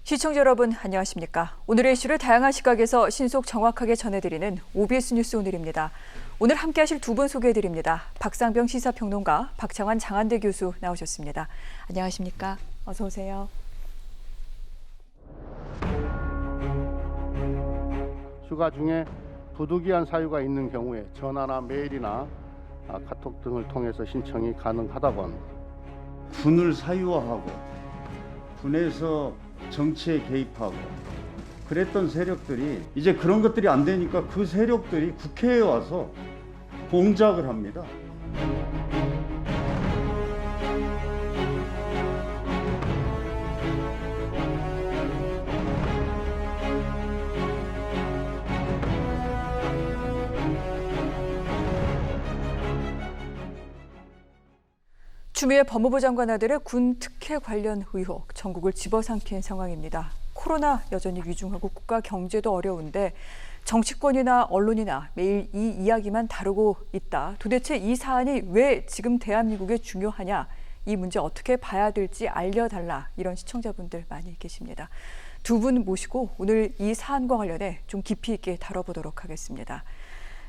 시청자 여러분 안녕하십니까. 오늘의 이슈를 다양한 시각에서 신속 정확하게 전해드리는 OBS 뉴스 오늘입니다. 오늘 함께하실 두 분 소개해드립니다. 박상병 시사평론가, 박창환 장한대 교수 나오셨습니다. 안녕하십니까. 어서 오세요. 휴가 중에 부득이한 사유가 있는 경우에 전화나 메일이나 카톡 등을 통해서 신청이 가능하다고 합니다. 군을 사유화하고 군에서 정치에 개입하고 그랬던 세력들이 이제 그런 것들이 안 되니까 그 세력들이 국회에 와서 공작을 합니다. 추미애 법무부 장관 아들의 군 특혜 관련 의혹, 전국을 집어삼킨 상황입니다. 코로나 여전히 위중하고 국가 경제도 어려운데 정치권이나 언론이나 매일 이 이야기만 다루고 있다. 도대체 이 사안이 왜 지금 대한민국에 중요하냐? 이 문제 어떻게 봐야 될지 알려달라. 이런 시청자분들 많이 계십니다. 두 분 모시고 오늘 이 사안과 관련해 좀 깊이 있게 다뤄보도록 하겠습니다.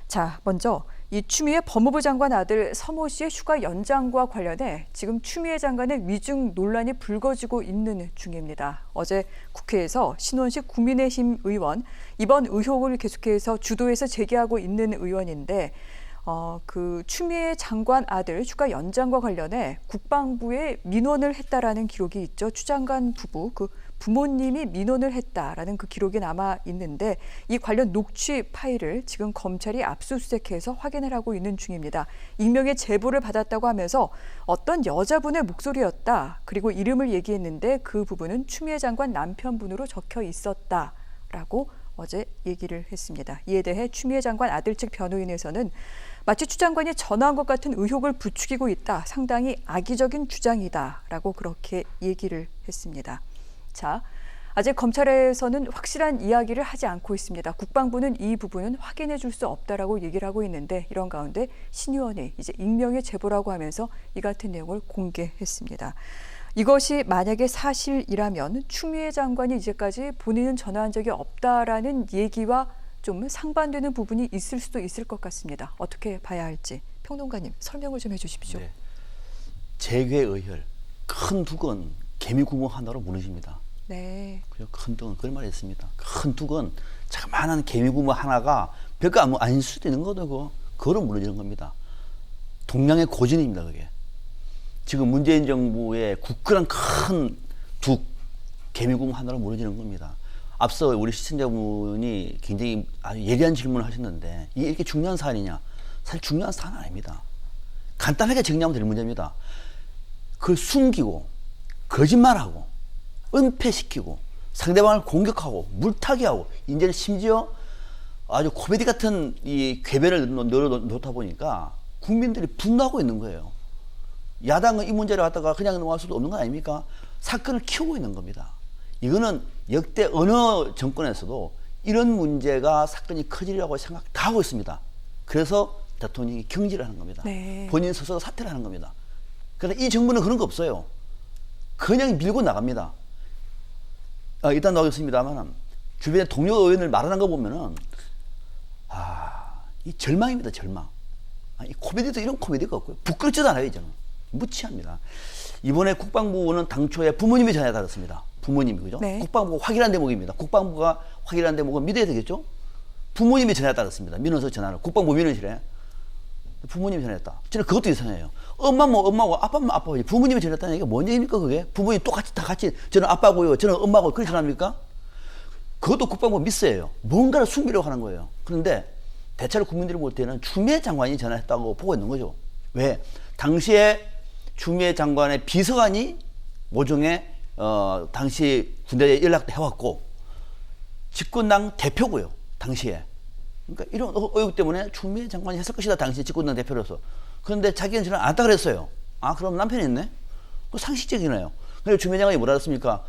자, 먼저 이 추미애 법무부 장관 아들 서모 씨의 휴가 연장과 관련해 지금 추미애 장관의 위증 논란이 불거지고 있는 중입니다. 어제 국회에서 신원식 국민의힘 의원, 이번 의혹을 계속해서 주도해서 제기하고 있는 의원인데 그 추미애 장관 아들 휴가 연장과 관련해 국방부에 민원을 했다라는 기록이 있죠. 추 장관 부부, 그 부모님이 민원을 했다라는 그 기록이 남아 있는데 이 관련 녹취 파일을 지금 검찰이 압수수색해서 확인을 하고 있는 중입니다. 익명의 제보를 받았다고 하면서 어떤 여자분의 목소리였다. 그리고 이름을 얘기했는데 그 부분은 추미애 장관 남편분으로 적혀 있었다라고 어제 얘기를 했습니다. 이에 대해 추미애 장관 아들 측 변호인에서는 마치 추 장관이 전화한 것 같은 의혹을 부추기고 있다. 상당히 악의적인 주장이다라고 그렇게 얘기를 했습니다. 자, 아직 검찰에서는 확실한 이야기를 하지 않고 있습니다. 국방부는 이 부분은 확인해 줄 수 없다라고 얘기를 하고 있는데 이런 가운데 신 의원이 이제 익명의 제보라고 하면서 이 같은 내용을 공개했습니다. 이것이 만약에 사실이라면 추미애 장관이 이제까지 본인은 전화한 적이 없다라는 얘기와 좀 상반되는 부분이 있을 수도 있을 것 같습니다. 어떻게 봐야 할지 평론가님 설명을 좀 해주십시오. 네. 재괴의혈, 큰 둑은 개미 구멍 하나로 무너집니다. 네. 큰 둑은 그걸 말했습니다. 큰 둑은 자그마한 개미 구멍 하나가 별거 아닐 수도 있는 거고 그거로 무너지는 겁니다. 동양의 고전입니다. 그게. 지금 문재인 정부의 굳건한 큰 둑, 개미 구멍 하나로 무너지는 겁니다. 앞서 우리 시청자분이 굉장히 아주 예리한 질문을 하셨는데 이게 이렇게 중요한 사안이냐? 사실 중요한 사안은 아닙니다. 간단하게 정리하면 될 문제입니다. 그걸 숨기고 거짓말하고 은폐시키고 상대방을 공격하고 물타기하고 이제는 심지어 아주 코미디 같은 이 궤변을 넣다 보니까 국민들이 분노하고 있는 거예요. 야당은 이 문제를 갖다가 그냥 넘어갈 수도 없는 거 아닙니까? 사건을 키우고 있는 겁니다. 이거는 역대 어느 정권에서도 이런 문제가 사건이 커지려고 생각 다 하고 있습니다. 그래서 대통령이 경질을 하는 겁니다. 네. 본인 스스로 사퇴를 하는 겁니다. 그런데 이 정부는 그런 거 없어요. 그냥 밀고 나갑니다. 일단 나오겠습니다만 주변에 동료 의원을 말하는 거 보면은 이 절망입니다. 절망. 이 코미디도 이런 코미디가 없고요. 부끄럽지도 않아요. 이제는 무치합니다. 이번에 국방부는 당초에 부모님이 전화에 달았습니다. 부모님이 그죠? 네. 국방부가 확인한 대목입니다. 국방부가 확인한 대목은 믿어야 되겠죠? 부모님이 전화에 달았습니다. 민원서 전화를 국방부 민원실에 부모님이 전화했다. 저는 그것도 이상해요. 엄마면 엄마고 아빠면 아빠고 부모님이 전화했다는 얘기가 뭔 얘기입니까 그게? 부모님 똑같이 다 같이 저는 아빠고요, 저는 엄마고 그렇게 전화합니까? 그것도 국방부 미스예요. 뭔가를 숨기려고 하는 거예요. 그런데 대체로 국민들이 볼 때는 추미애 장관이 전화했다고 보고 있는 거죠. 왜? 당시에 추미애 장관의 비서관이 모종에 당시 군대에 연락도 해왔고 집권당 대표고요. 당시에. 그러니까 이런 의혹 때문에 추미애 장관이 했을 것이다. 당시 집권당 대표로서. 그런데 자기는 전화 안 했다 그랬어요. 그럼 남편이 있네? 그 상식적이네요. 그래서 추미애 장관이 뭐라 했습니까?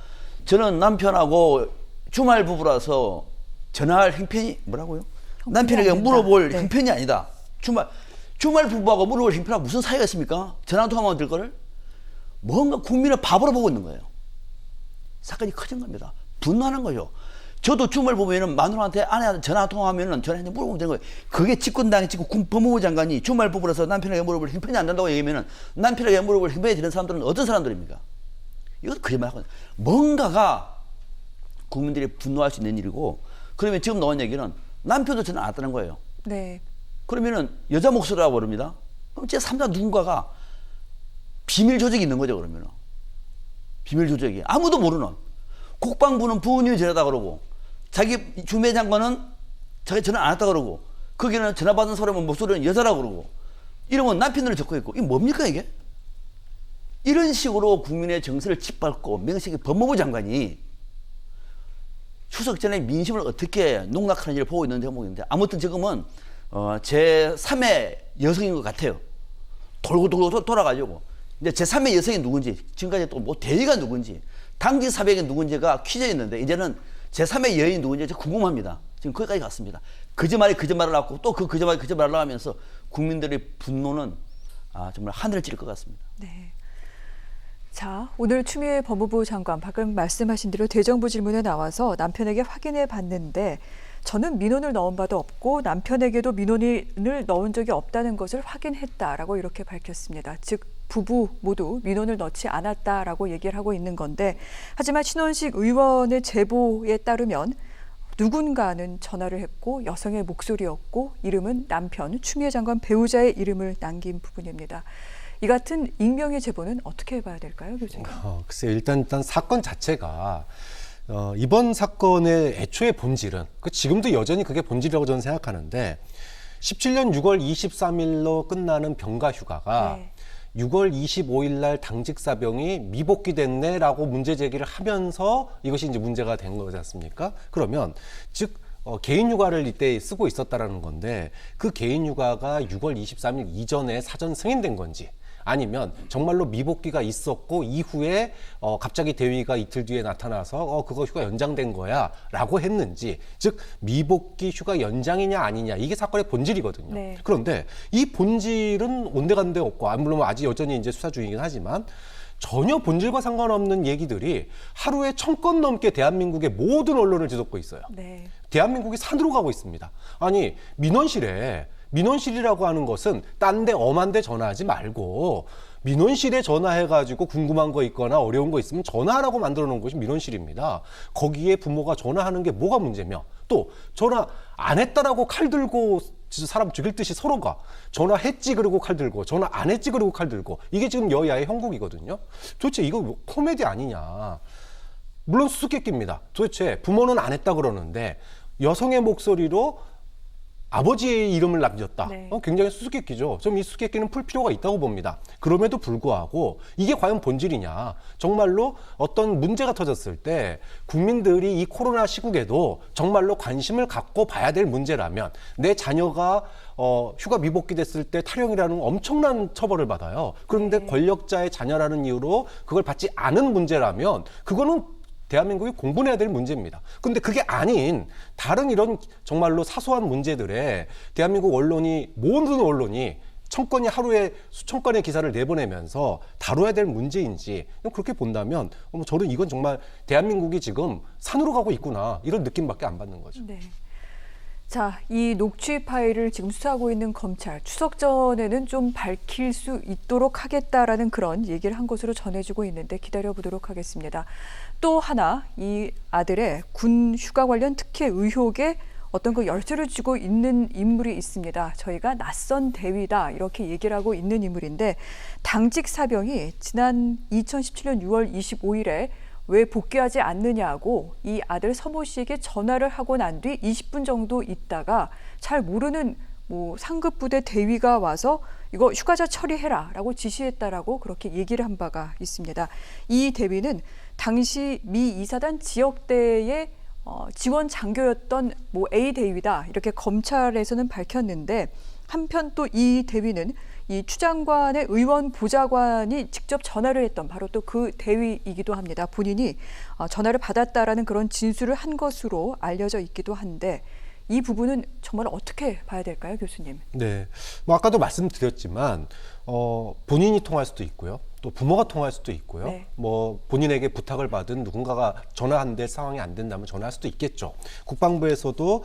저는 남편하고 주말 부부라서 전화할 형편이 뭐라고요? 남편에게 물어볼 형편이 아니다. 주말 부부하고 물어볼 형편하고 무슨 사이가 있습니까? 전화 통화만 될 거를? 뭔가 국민을 바보로 보고 있는 거예요. 사건이 커진 겁니다. 분노하는 거죠. 저도 주말 보면은 마누라한테 아내한테 전화 통화하면은 전화했는데 물어보면 되는 거예요. 그게 집권당에 지금 법무부 장관이 주말 부부라서 남편에게 물어볼 형편이 안 된다고 얘기하면은 남편에게 물어볼 형편이 되는 사람들은 어떤 사람들입니까? 이것도 거짓말 하거든요. 뭔가가 국민들이 분노할 수 있는 일이고, 그러면 지금 나온 얘기는 남편도 전화 안 왔다는 거예요. 네. 그러면은 여자 목소리라고 부릅니다. 그럼 제 3자 누군가가 비밀 조직이 있는 거죠, 그러면은. 비밀 조직이. 아무도 모르는. 국방부는 부모님이 전화다 그러고, 자기 주미 장관은 자기 전화 안 왔다 그러고, 거기는 전화 받은 사람은 목소리는 여자라고 그러고, 이러면 남편으로 적혀 있고, 이게 뭡니까, 이게? 이런 식으로 국민의 정서를 짓밟고 명식이 법무부 장관이 추석 전에 민심을 어떻게 농락하는지를 보고 있는 대목인데, 아무튼 지금은 제3의 여성인 것 같아요. 돌고 돌아가지고 이제 제3의 여성이 누군지, 지금까지 또 뭐 대위가 누군지, 당직 사백이 누군지가 퀴즈였는데, 이제는 제3의 여인이 누군지 궁금합니다. 지금 거기까지 갔습니다. 거짓말을 하고 또 그 거짓말을 하면서 국민들의 분노는 정말 하늘을 찌를 것 같습니다. 네. 자, 오늘 추미애 법무부 장관 방금 말씀하신 대로 대정부 질문에 나와서 남편에게 확인해 봤는데 저는 민원을 넣은 바도 없고 남편에게도 민원을 넣은 적이 없다는 것을 확인했다라고 이렇게 밝혔습니다. 즉 부부 모두 민원을 넣지 않았다라고 얘기를 하고 있는 건데, 하지만 신원식 의원의 제보에 따르면 누군가는 전화를 했고 여성의 목소리였고 이름은 남편 추미애 장관 배우자의 이름을 남긴 부분입니다. 이 같은 익명의 제보는 어떻게 봐야 될까요, 교수님? 글쎄 일단 사건 자체가 이번 사건의 애초의 본질은 지금도 여전히 그게 본질이라고 저는 생각하는데, 17년 6월 23일로 끝나는 병가 휴가가 네. 6월 25일 날 당직 사병이 미복귀됐네라고 문제 제기를 하면서 이것이 이제 문제가 된 거지 않습니까? 그러면 즉 개인 휴가를 이때 쓰고 있었다라는 건데, 그 개인 휴가가 6월 23일 이전에 사전 승인된 건지, 아니면 정말로 미복귀가 있었고 이후에 갑자기 대위가 이틀 뒤에 나타나서 그거 휴가 연장된 거야 라고 했는지, 즉 미복귀 휴가 연장이냐 아니냐, 이게 사건의 본질이거든요. 네. 그런데 이 본질은 온데간데 없고, 물론 아직 여전히 이제 수사 중이긴 하지만 전혀 본질과 상관없는 얘기들이 하루에 1000건 넘게 대한민국의 모든 언론을 뒤덮고 있어요. 네. 대한민국이 산으로 가고 있습니다. 아니, 민원실이라고 하는 것은 딴 데 엄한 데 전화하지 말고 민원실에 전화해가지고 궁금한 거 있거나 어려운 거 있으면 전화하라고 만들어 놓은 것이 민원실입니다. 거기에 부모가 전화하는 게 뭐가 문제며, 또 전화 안 했다라고 칼 들고 사람 죽일 듯이 서로가 전화했지 그러고 칼 들고, 전화 안 했지 그러고 칼 들고, 이게 지금 여야의 형국이거든요. 도대체 이거 코미디 아니냐. 물론 수수께끼입니다. 도대체 부모는 안 했다 그러는데 여성의 목소리로 아버지의 이름을 남겼다. 네. 굉장히 수수께끼죠. 좀 이 수수께끼는 풀 필요가 있다고 봅니다. 그럼에도 불구하고 이게 과연 본질이냐. 정말로 어떤 문제가 터졌을 때 국민들이 이 코로나 시국에도 정말로 관심을 갖고 봐야 될 문제라면, 내 자녀가 휴가 미복귀 됐을 때 탈영이라는 엄청난 처벌을 받아요. 그런데 권력자의 자녀라는 이유로 그걸 받지 않은 문제라면 그거는 대한민국이 공분해야 될 문제입니다. 근데 그게 아닌 다른 이런 정말로 사소한 문제들에 대한민국 언론이, 모든 언론이 1000건이 하루에 수천 건의 기사를 내보내면서 다뤄야 될 문제인지, 그렇게 본다면 저는 이건 정말 대한민국이 지금 산으로 가고 있구나, 이런 느낌밖에 안 받는 거죠. 네. 자, 이 녹취 파일을 지금 수사하고 있는 검찰, 추석 전에는 좀 밝힐 수 있도록 하겠다라는 그런 얘기를 한 것으로 전해지고 있는데 기다려보도록 하겠습니다. 또 하나, 이 아들의 군 휴가 관련 특혜 의혹에 어떤 그 열쇠를 쥐고 있는 인물이 있습니다. 저희가 낯선 대위다 이렇게 얘기를 하고 있는 인물인데, 당직 사병이 지난 2017년 6월 25일에 왜 복귀하지 않느냐고 이 아들 서모 씨에게 전화를 하고 난 뒤 20분 정도 있다가 잘 모르는 상급 부대 대위가 와서 이거 휴가자 처리해라 라고 지시했다라고 그렇게 얘기를 한 바가 있습니다. 이 대위는 당시 미 2사단 지역대의 지원 장교였던 A 대위다 이렇게 검찰에서는 밝혔는데, 한편 또 이 대위는 이 추 장관의 의원 보좌관이 직접 전화를 했던 바로 또 그 대위이기도 합니다. 본인이 전화를 받았다라는 그런 진술을 한 것으로 알려져 있기도 한데, 이 부분은 정말 어떻게 봐야 될까요, 교수님? 네, 아까도 말씀드렸지만 본인이 통할 수도 있고요. 또 부모가 통화할 수도 있고요. 네. 뭐 본인에게 부탁을 받은 누군가가 전화 안 될 상황이 안 된다면 전화할 수도 있겠죠. 국방부에서도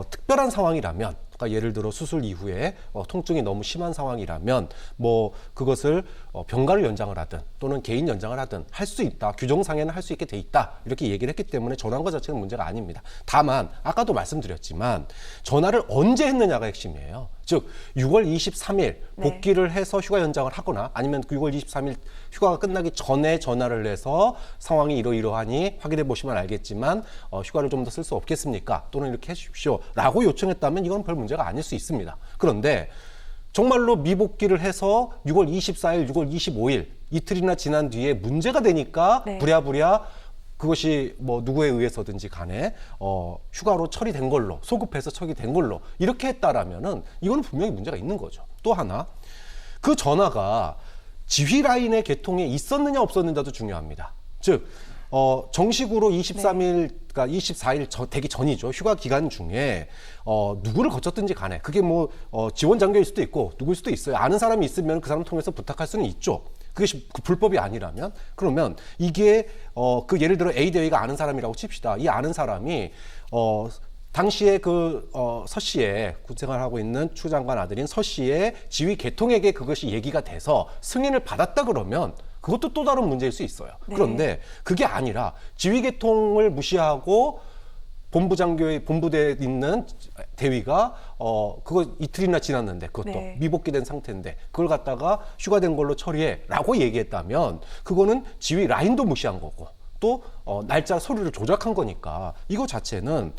특별한 상황이라면, 그러니까 예를 들어 수술 이후에 통증이 너무 심한 상황이라면 뭐 그것을 병가를 연장을 하든 또는 개인 연장을 하든 할 수 있다. 규정상에는 할 수 있게 돼 있다. 이렇게 얘기를 했기 때문에 전화한 것 자체는 문제가 아닙니다. 다만 아까도 말씀드렸지만 전화를 언제 했느냐가 핵심이에요. 즉 6월 23일 복귀를 해서 휴가 연장을 하거나 아니면 6월 23일 휴가가 끝나기 전에 전화를 해서 상황이 이러이러하니 확인해 보시면 알겠지만 휴가를 좀 더 쓸 수 없겠습니까? 또는 이렇게 해주십시오 라고 요청했다면 이건 별 문제가 아닐 수 있습니다. 그런데 정말로 미복귀를 해서 6월 24일, 6월 25일 이틀이나 지난 뒤에 문제가 되니까 네. 부랴부랴 그것이 뭐 누구에 의해서든지 간에 휴가로 처리된 걸로, 소급해서 처리된 걸로 이렇게 했다라면은 이거는 분명히 문제가 있는 거죠. 또 하나, 그 전화가 지휘 라인의 개통에 있었느냐 없었느냐도 중요합니다. 즉 정식으로 23일, 그러니까 24일 되기 전이죠. 휴가 기간 중에 누구를 거쳤든지 간에 그게 뭐 지원 장교일 수도 있고 누구일 수도 있어요. 아는 사람이 있으면 그 사람 통해서 부탁할 수는 있죠. 그것이 불법이 아니라면, 그러면 이게 그 예를 들어 A 대위가 아는 사람이라고 칩시다. 이 아는 사람이 당시에 서 씨의 군생활하고 있는 추 장관 아들인 서 씨의 지휘 계통에게 그것이 얘기가 돼서 승인을 받았다 그러면 그것도 또 다른 문제일 수 있어요. 네. 그런데 그게 아니라 지휘 계통을 무시하고 본부대에 있는 대위가 그거 이틀이나 지났는데 그것도 네. 미복귀된 상태인데 그걸 갖다가 휴가된 걸로 처리해라고 얘기했다면 그거는 지휘 라인도 무시한 거고 또 날짜 서류를 조작한 거니까 이거 자체는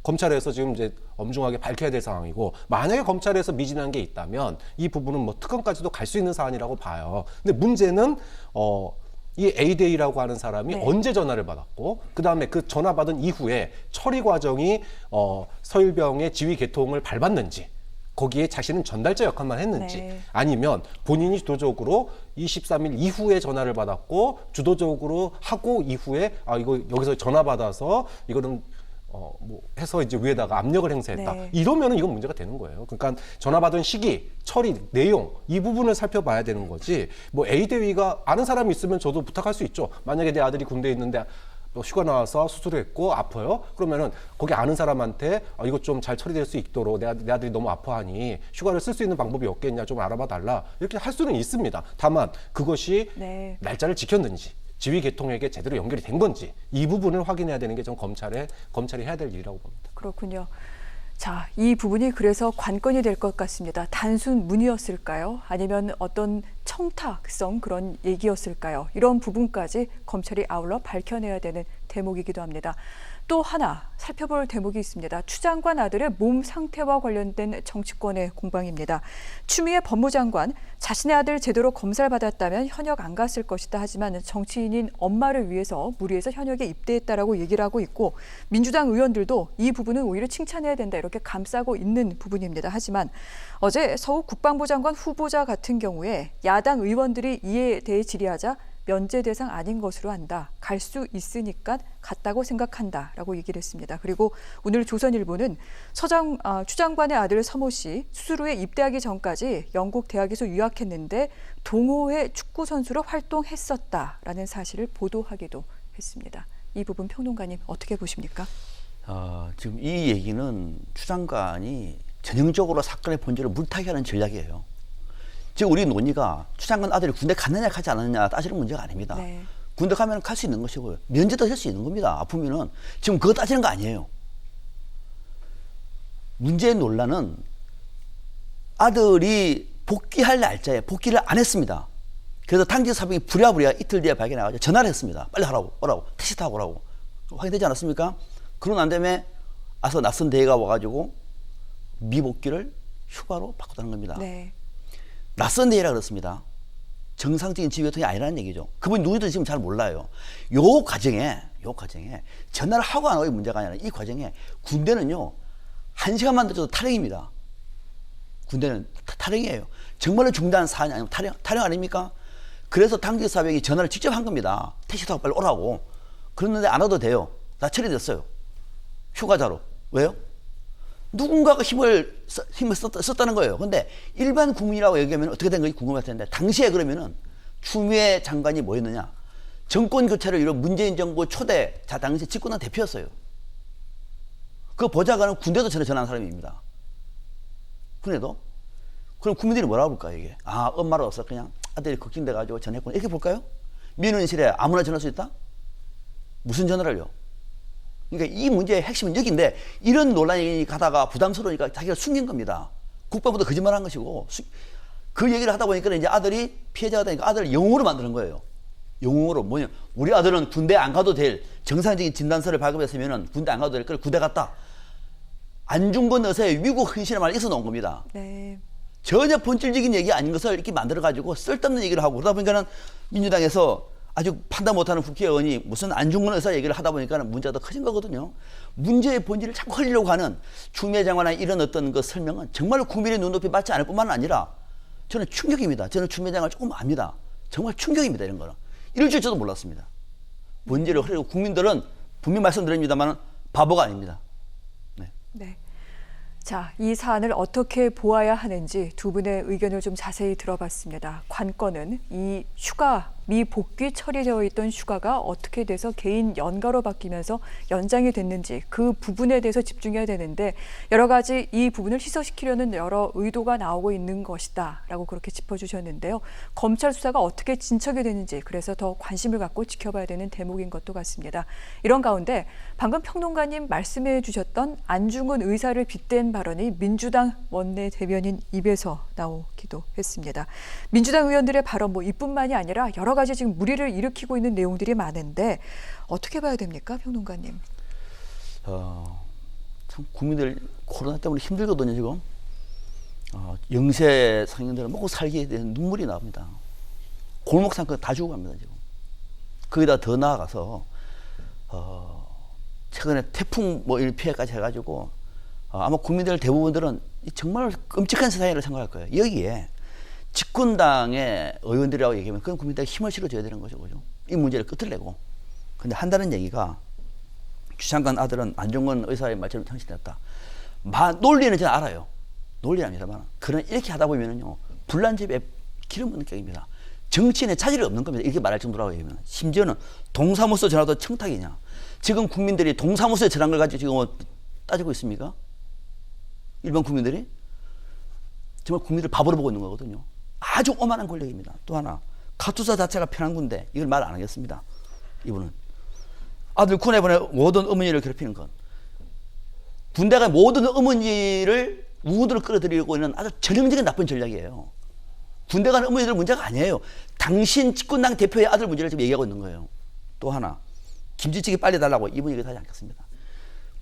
검찰에서 지금 이제 엄중하게 밝혀야 될 상황이고 만약에 검찰에서 미진한 게 있다면 이 부분은 뭐 특검까지도 갈 수 있는 사안이라고 봐요. 근데 문제는 이 A데이라고 하는 사람이 네. 언제 전화를 받았고 그다음에 그 전화 받은 이후에 처리 과정이 서일병의 지휘 계통을 밟았는지 거기에 자신은 전달자 역할만 했는지 네. 아니면 본인이 주도적으로 23일 이후에 전화를 받았고 주도적으로 하고 이후에 이거 여기서 전화 받아서 이거는 뭐 해서 이제 위에다가 압력을 행사했다. 네. 이러면은 이건 문제가 되는 거예요. 그러니까 전화 받은 시기, 처리, 내용 이 부분을 살펴봐야 되는 거지. 뭐 A 대위가 아는 사람이 있으면 저도 부탁할 수 있죠. 만약에 내 아들이 군대에 있는데 휴가 나와서 수술을 했고 아파요. 그러면은 거기 아는 사람한테 이거 좀 잘 처리될 수 있도록 내 아들이 너무 아파하니 휴가를 쓸 수 있는 방법이 없겠냐 좀 알아봐 달라. 이렇게 할 수는 있습니다. 다만 그것이 네. 날짜를 지켰는지 지휘 계통에게 제대로 연결이 된 건지 이 부분을 확인해야 되는 게 좀 검찰이 해야 될 일이라고 봅니다. 그렇군요. 자, 이 부분이 그래서 관건이 될 것 같습니다. 단순 문의였을까요? 아니면 어떤 청탁성 그런 얘기였을까요? 이런 부분까지 검찰이 아울러 밝혀내야 되는 대목이기도 합니다. 또 하나 살펴볼 대목이 있습니다. 추 장관 아들의 몸 상태와 관련된 정치권의 공방입니다. 추미애 법무장관, 자신의 아들 제대로 검사를 받았다면 현역 안 갔을 것이다. 하지만 정치인인 엄마를 위해서 무리해서 현역에 입대했다라고 얘기를 하고 있고 민주당 의원들도 이 부분은 오히려 칭찬해야 된다 이렇게 감싸고 있는 부분입니다. 하지만 어제 서욱 국방부 장관 후보자 같은 경우에 야당 의원들이 이에 대해 질의하자 면제 대상 아닌 것으로 안다. 갈 수 있으니까 갔다고 생각한다라고 얘기를 했습니다. 그리고 오늘 조선일보는 추 장관의 아들 서모 씨 수술 후에 입대하기 전까지 영국 대학에서 유학했는데 동호회 축구 선수로 활동했었다라는 사실을 보도하기도 했습니다. 이 부분 평론가님 어떻게 보십니까? 지금 이 얘기는 추 장관이 전형적으로 사건의 본질을 물타기하는 전략이에요. 지금 우리 논의가 추 장관 아들이 군대 갔느냐 가지 않느냐 따지는 문제가 아닙니다. 네. 군대 가면 갈 수 있는 것이고요. 면제도 할 수 있는 겁니다. 아프면은 지금 그거 따지는 거 아니에요. 문제의 논란은 아들이 복귀할 날짜에 복귀를 안 했습니다. 그래서 당직 사병이 부랴부랴 이틀 뒤에 발견해가지고 전화를 했습니다. 빨리 오라고 택시 타고 오라고. 확인되지 않았습니까? 그러고 난 다음에 낯선 대회가 와가지고 미복귀를 휴가로 바꿨다는 겁니다. 네. 낯선 대회라 그렇습니다. 정상적인 지휘계통이 아니라는 얘기죠. 그분이 누구인지 지금 잘 몰라요. 요 과정에 전화를 하고 안 하고의 문제가 아니라 이 과정에 군대는요 1시간만 늦어도 탈영입니다. 군대는 탈영이에요. 정말로 중대한 사안이 아니면 탈영 아닙니까? 그래서 당직 사병이 전화를 직접 한 겁니다. 택시 타고 빨리 오라고. 그랬는데 안 와도 돼요. 다 처리됐어요. 휴가자로. 왜요? 누군가가 힘을 썼다는 거예요. 근데 일반 국민이라고 얘기하면 어떻게 된 건지 궁금할 텐데 당시에 그러면은 추미애 장관이 뭐였느냐? 정권 교체를 이룬 문재인 정부 초대 당시 집권당 대표였어요. 그 보좌관은 군대도 전한 사람입니다. 그래도 그럼 국민들이 뭐라고 볼까요, 이게? 아, 엄마로서 그냥 아들이 걱정돼가지고 전했구나. 이렇게 볼까요? 민원실에 아무나 전할 수 있다? 무슨 전화를요? 그러니까 이 문제의 핵심은 여기인데 이런 논란이 가다가 부담스러우니까 자기가 숨긴 겁니다. 국방부도 거짓말한 것이고 그 얘기를 하다 보니까 이제 아들이 피해자가 되니까 아들을 영웅으로 만드는 거예요. 영웅으로 뭐냐? 우리 아들은 군대 안 가도 될 정상적인 진단서를 발급했으면 군대 안 가도 될 걸 군대 갔다. 안중근 의사의 위국 헌신의 말이 있어 놓은 겁니다. 네. 전혀 본질적인 얘기 아닌 것을 이렇게 만들어가지고 쓸데없는 얘기를 하고 그러다 보니까는 민주당에서 아주 판단 못하는 국회의원이 무슨 안중근 의사 얘기를 하다 보니까는 문제가 더 커진 거거든요. 문제의 본질을 자꾸 흘리려고 하는 추미애 장관의 이런 어떤 그 설명은 정말로 국민의 눈높이 맞지 않을 뿐만 아니라 저는 충격입니다. 저는 추미애 장관을 조금 압니다. 정말 충격입니다. 이런 거는. 이럴 줄 저도 몰랐습니다. 본질을 흐리고 국민들은 분명히 말씀드립니다만 바보가 아닙니다. 네. 자, 이 사안을 어떻게 보아야 하는지 두 분의 의견을 좀 자세히 들어봤습니다. 관건은 이 휴가, 미복귀 처리되어 있던 휴가가 어떻게 돼서 개인 연가로 바뀌면서 연장이 됐는지 그 부분에 대해서 집중해야 되는데 여러 가지 이 부분을 희소시키려는 여러 의도가 나오고 있는 것이다 라고 그렇게 짚어주셨는데요. 검찰 수사가 어떻게 진척이 되는지 그래서 더 관심을 갖고 지켜봐야 되는 대목인 것도 같습니다. 이런 가운데 방금 평론가님 말씀해 주셨던 안중근 의사를 빗댄 발언이 민주당 원내대변인 입에서 나오기도 했습니다. 민주당 의원들의 발언 이뿐만이 아니라 여러 가지 지금 물의를 일으키고 있는 내용들이 많은데 어떻게 봐야 됩니까, 평론가님? 참 국민들 코로나 때문에 힘들거든요 지금. 영세 상인들은 먹고 살기에 대한 눈물이 나옵니다. 골목 상권 다 죽어갑니다 지금. 거기다 더 나아가서 최근에 태풍 일 피해까지 해가지고 아마 국민들 대부분들은 정말 끔찍한 세상이라고 생각할 거예요. 여기에 집권당의 의원들이라고 얘기하면 그건 국민들에게 힘을 실어줘야 되는 거죠. 그죠? 이 문제를 끝을 내고. 근데 한다는 얘기가 추 장관 아들은 안중근 의사의 말처럼 정신됐다. 논리는 저는 알아요. 논리랍니다만. 그러나 이렇게 하다 보면은요, 불난집에 기름 붓는 격입니다. 정치인의 차질이 없는 겁니다. 이렇게 말할 정도라고 얘기하면. 심지어는 동사무소 전화도 청탁이냐. 지금 국민들이 동사무소에 전화한 걸 가지고 지금 따지고 있습니까? 일반 국민들이? 정말 국민들 바보로 보고 있는 거거든요. 아주 오만한 권력입니다. 또 하나, 카투사 자체가 편한 군데, 이걸 말 안 하겠습니다. 이분은. 아들 군에 보내 모든 어머니를 괴롭히는 것. 군대가 모든 어머니를 우후들을 끌어들이고 있는 아주 전형적인 나쁜 전략이에요. 군대 가는 어머니들 문제가 아니에요. 당신 집권당 대표의 아들 문제를 지금 얘기하고 있는 거예요. 또 하나, 김치찌개 빨리 달라고 이분 얘기 하지 않겠습니다.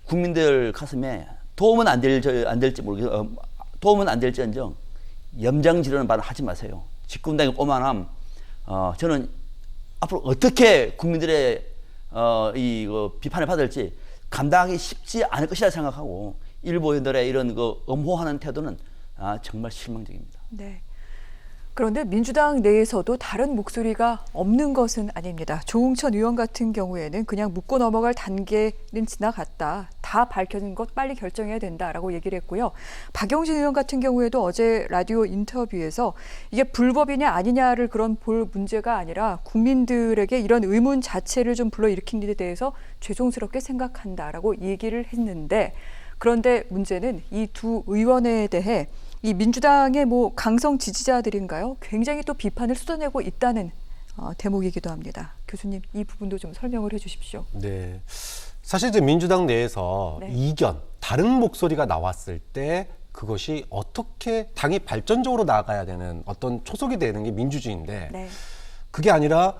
국민들 가슴에 도움은 안 될지 모르겠어요. 도움은 안 될지언정 염장지르는 말은 하지 마세요. 집권당의 오만함. 저는 앞으로 어떻게 국민들의 비판을 받을지 감당하기 쉽지 않을 것이라 생각하고 일부 의원들의 이런 엄호하는 태도는 정말 실망적입니다. 네. 그런데 민주당 내에서도 다른 목소리가 없는 것은 아닙니다. 조응천 의원 같은 경우에는 그냥 묻고 넘어갈 단계는 지나갔다. 다 밝혀진 것 빨리 결정해야 된다라고 얘기를 했고요. 박용진 의원 같은 경우에도 어제 라디오 인터뷰에서 이게 불법이냐 아니냐를 그런 볼 문제가 아니라 국민들에게 이런 의문 자체를 좀 불러일으킨 데 대해서 죄송스럽게 생각한다라고 얘기를 했는데 그런데 문제는 이 두 의원에 대해 이 민주당의 강성 지지자들인가요? 굉장히 또 비판을 쏟아내고 있다는 대목이기도 합니다. 교수님, 이 부분도 좀 설명을 해주십시오. 네, 사실 이제 민주당 내에서 이견, 다른 목소리가 나왔을 때 그것이 어떻게 당이 발전적으로 나아가야 되는 어떤 초석이 되는 게 민주주의인데 그게 아니라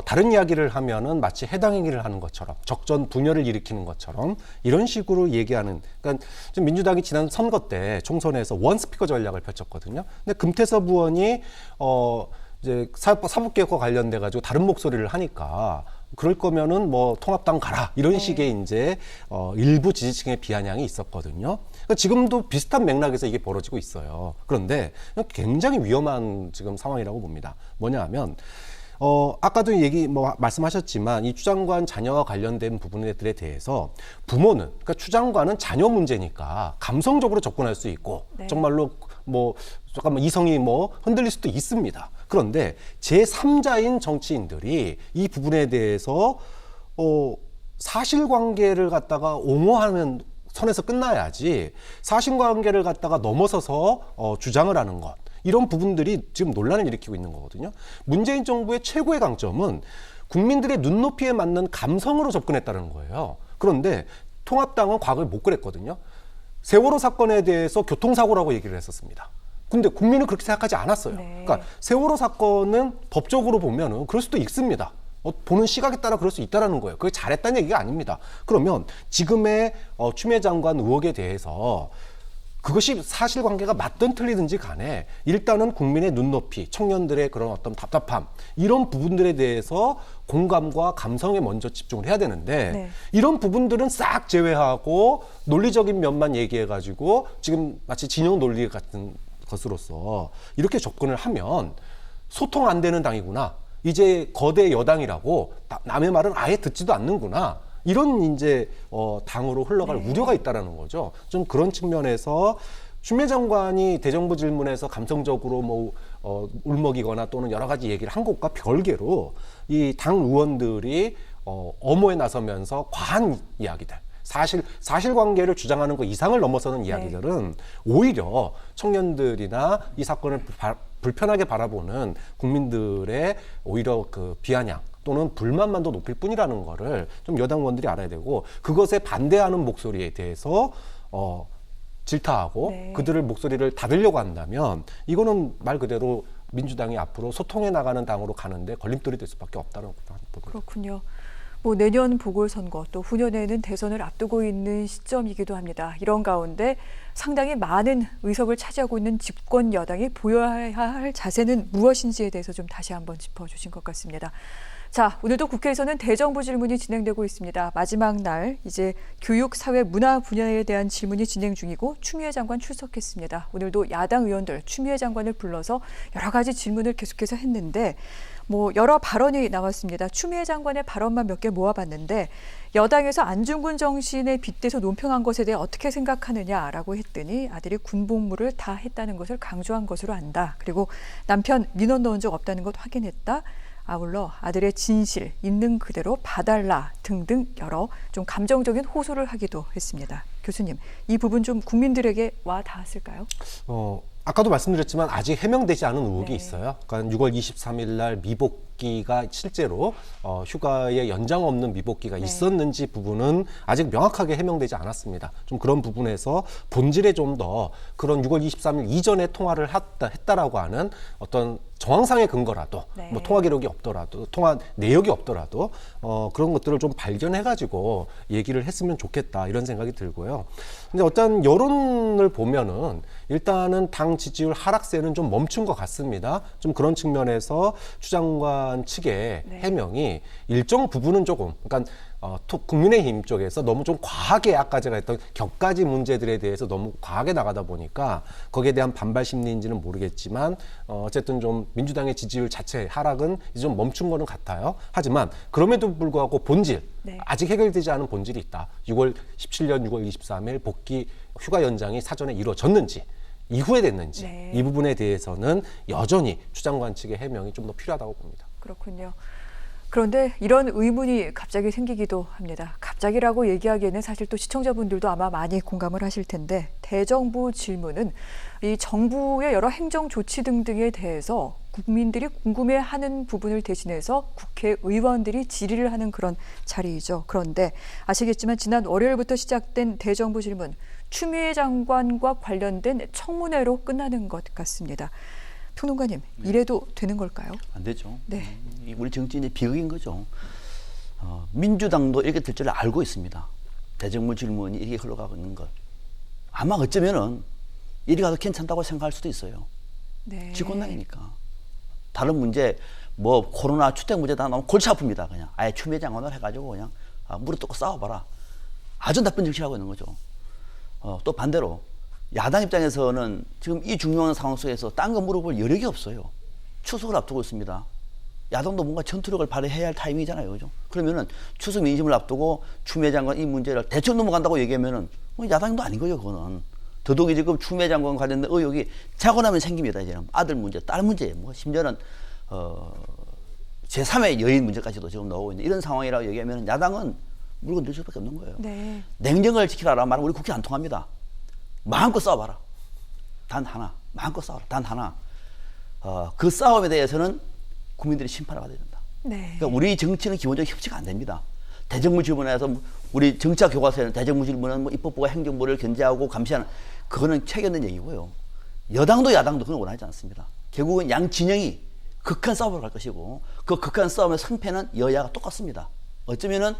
다른 이야기를 하면은 마치 해당 행위를 하는 것처럼 적전 분열을 일으키는 것처럼 이런 식으로 얘기하는. 그러니까 지금 민주당이 지난 선거 때 총선에서 원 스피커 전략을 펼쳤거든요. 근데 금태섭 의원이 이제 사법개혁과 관련돼 가지고 다른 목소리를 하니까 그럴 거면은 통합당 가라 이런 식의 이제 일부 지지층의 비아냥이 있었거든요. 그러니까 지금도 비슷한 맥락에서 이게 벌어지고 있어요. 그런데 굉장히 위험한 지금 상황이라고 봅니다. 뭐냐 하면 아까도 말씀하셨지만 이 추 장관 자녀와 관련된 부분들에 대해서 부모는, 그러니까 추 장관은 자녀 문제니까 감성적으로 접근할 수 있고 정말로 잠깐만 이성이 흔들릴 수도 있습니다. 그런데 제3자인 정치인들이 이 부분에 대해서 사실관계를 갖다가 옹호하는 선에서 끝나야지 사실관계를 갖다가 넘어서서 주장을 하는 것, 이런 부분들이 지금 논란을 일으키고 있는 거거든요. 문재인 정부의 최고의 강점은 국민들의 눈높이에 맞는 감성으로 접근했다는 거예요. 그런데 통합당은 과거에 못 그랬거든요. 세월호 사건에 대해서 교통사고라고 얘기를 했었습니다. 근데 국민은 그렇게 생각하지 않았어요. 네. 그러니까 세월호 사건은 법적으로 보면은 그럴 수도 있습니다. 보는 시각에 따라 그럴 수 있다라는 거예요. 그게 잘했다는 얘기가 아닙니다. 그러면 지금의 추미애 장관 의혹에 대해서 그것이 사실관계가 맞든 틀리든지 간에 일단은 국민의 눈높이, 청년들의 그런 어떤 답답함, 이런 부분들에 대해서 공감과 감성에 먼저 집중을 해야 되는데 네. 이런 부분들은 싹 제외하고 논리적인 면만 얘기해가지고 지금 마치 진영 논리 같은 것으로서 이렇게 접근을 하면 소통 안 되는 당이구나, 이제 거대 여당이라고 남의 말은 아예 듣지도 않는구나, 이런 이제 당으로 흘러갈 네. 우려가 있다라는 거죠. 좀 그런 측면에서 추미애 장관이 대정부 질문에서 감성적으로 뭐 울먹이거나 또는 여러 가지 얘기를 한 것과 별개로 이 당 의원들이 엄호에 나서면서 과한 이야기들, 사실관계를 주장하는 것 이상을 넘어서는 이야기들은 오히려 청년들이나 이 사건을 불편하게 바라보는 국민들의 오히려 그 비아냥 또는 불만만 더 높일 뿐이라는 거를 좀 여당 의원들이 알아야 되고, 그것에 반대하는 목소리에 대해서 질타하고 네. 그들을 목소리를 닫으려고 한다면 이거는 말 그대로 민주당이 앞으로 소통해 나가는 당으로 가는데 걸림돌이 될 수밖에 없다는 부분. 그렇군요. 뭐 내년 보궐선거 또 후년에는 대선을 앞두고 있는 시점이기도 합니다. 이런 가운데 상당히 많은 의석을 차지하고 있는 집권 여당이 보여야 할 자세는 무엇인지에 대해서 좀 다시 한번 짚어주신 것 같습니다. 자, 오늘도 국회에서는 대정부 질문이 진행되고 있습니다. 마지막 날 이제 교육, 사회, 문화 분야에 대한 질문이 진행 중이고 추미애 장관 출석했습니다. 오늘도 야당 의원들 추미애 장관을 불러서 여러 가지 질문을 계속해서 했는데 뭐 여러 발언이 나왔습니다. 추미애 장관의 발언만 몇 개 모아봤는데 여당에서 안중근 정신에 빗대서 논평한 것에 대해 어떻게 생각하느냐라고 했더니 아들이 군복무를 다 했다는 것을 강조한 것으로 안다. 그리고 남편 민원 넣은 적 없다는 것 확인했다. 아울러 아들의 진실 있는 그대로 봐달라 등등 여러 좀 감정적인 호소를 하기도 했습니다. 교수님, 이 부분 좀 국민들에게 와 닿았을까요? 아까도 말씀드렸지만 아직 해명되지 않은 의혹이 네. 있어요. 그러니까 6월 23일 날 미복귀가 실제로 휴가에 연장 없는 미복귀가 네. 있었는지 부분은 아직 명확하게 해명되지 않았습니다. 좀 그런 부분에서 본질에 좀 더 그런 6월 23일 이전에 통화를 했다라고 하는 어떤 정황상의 근거라도 네. 뭐 통화 기록이 없더라도 통화 내역이 없더라도 그런 것들을 좀 발견해가지고 얘기를 했으면 좋겠다, 이런 생각이 들고요. 근데 어떤 여론을 보면은 일단은 당 지지율 하락세는 좀 멈춘 것 같습니다. 좀 그런 측면에서 추 장관 측의 네. 해명이 일정 부분은 조금, 그러니까 국민의힘 쪽에서 너무 좀 과하게 아까 제가 했던 격가지 문제들에 대해서 너무 과하게 나가다 보니까 거기에 대한 반발 심리인지는 모르겠지만 어쨌든 좀 민주당의 지지율 자체 하락은 이제 좀 멈춘 거는 같아요. 하지만 그럼에도 불구하고 본질, 네. 아직 해결되지 않은 본질이 있다. 17년 6월 23일 복귀 휴가 연장이 사전에 이루어졌는지 이후에 됐는지 네. 이 부분에 대해서는 여전히 추 장관 측의 해명이 좀 더 필요하다고 봅니다. 그렇군요. 그런데 이런 의문이 갑자기 생기기도 합니다. 갑자기라고 얘기하기에는 사실 또 시청자분들도 아마 많이 공감을 하실 텐데 대정부 질문은 이 정부의 여러 행정 조치 등등에 대해서 국민들이 궁금해하는 부분을 대신해서 국회의원들이 질의를 하는 그런 자리이죠. 그런데 아시겠지만 지난 월요일부터 시작된 대정부 질문, 추미애 장관과 관련된 청문회로 끝나는 것 같습니다. 평론가님, 이래도 되는 걸까요? 안 되죠. 네. 우리 정치인의 비극인 거죠. 민주당도 이렇게 될 줄 알고 있습니다. 대정부 질문이 이렇게 흘러가고 있는 것. 아마 어쩌면은 이리 가도 괜찮다고 생각할 수도 있어요. 네. 집권당이니까. 다른 문제, 뭐 코로나 주택 문제 다 나오면 골치 아픕니다. 그냥 아예 추미애 장관을 해가지고 그냥 무릎 꿇고 싸워봐라. 아주 나쁜 정치를 하고 있는 거죠. 또 반대로 야당 입장에서는 지금 이 중요한 상황 속에서 딴 거 물어볼 여력이 없어요. 추석을 앞두고 있습니다. 야당도 뭔가 전투력을 발휘해야 할 타이밍이잖아요. 그죠? 그러면은 추석 민심을 앞두고 추미애 장관 이 문제를 대충 넘어간다고 얘기하면은 야당도 아닌 거예요. 그거는. 더더욱이 지금 추미애 장관 관련된 의혹이 자고 나면 생깁니다. 이제는 아들 문제, 딸 문제, 뭐 심지어는 제3의 여인 문제까지도 지금 나오고 있는 이런 상황이라고 얘기하면 야당은 물건 들 수밖에 없는 거예요. 네. 냉정을 지키라라 말하면 우리 국회 안 통합니다. 마음껏 싸워봐라. 단 하나. 마음껏 싸워라. 단 하나. 그 싸움에 대해서는 국민들이 심판을 받아야 된다. 네. 그러니까 우리 정치는 기본적으로 협치가 안 됩니다. 대정부 질문에서 우리 정치학 교과서에는 대정부 질문은 뭐 입법부가 행정부를 견제하고 감시하는 그거는 책 있는 얘기고요. 여당도 야당도 그건 원하지 않습니다. 결국은 양 진영이 극한 싸움으로 갈 것이고 그 극한 싸움의 승패는 여야가 똑같습니다. 어쩌면은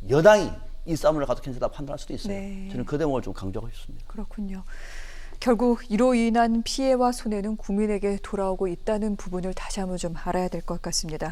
여당이 이 싸움을 가도 괜찮다 판단할 수도 있어요. 네. 저는 그 대목을 좀 강조하고 싶습니다. 그렇군요. 결국 이로 인한 피해와 손해는 국민에게 돌아오고 있다는 부분을 다시 한번 좀 알아야 될 것 같습니다.